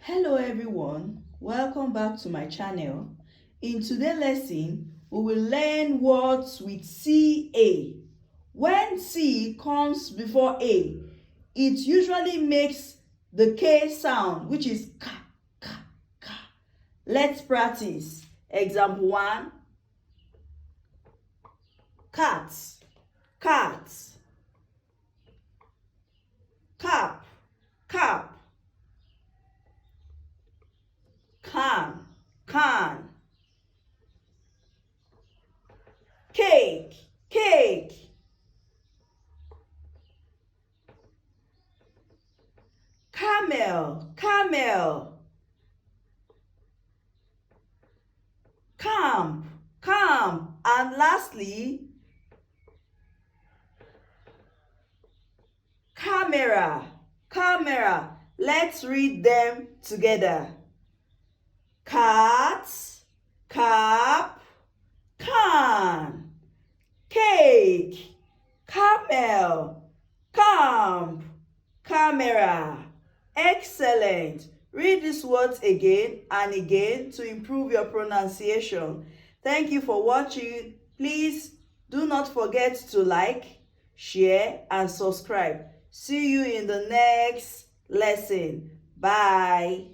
Hello everyone, welcome back to my channel. In today's lesson, we will learn words with CA. When C comes before A, it usually makes the K sound, which is ka, ka, ka. Let's practice. Example 1. Cat, cat. Cap, cap. Can, can. Cake, cake. Camel, camel. Camp, camp. And lastly, camera, camera. Let's read them together. Cat, cap, can. Cake, camel, camp, camera. Excellent. Read these words again and again to improve your pronunciation. Thank you for watching. Please do not forget to like, share, and subscribe. See you in the next lesson. Bye.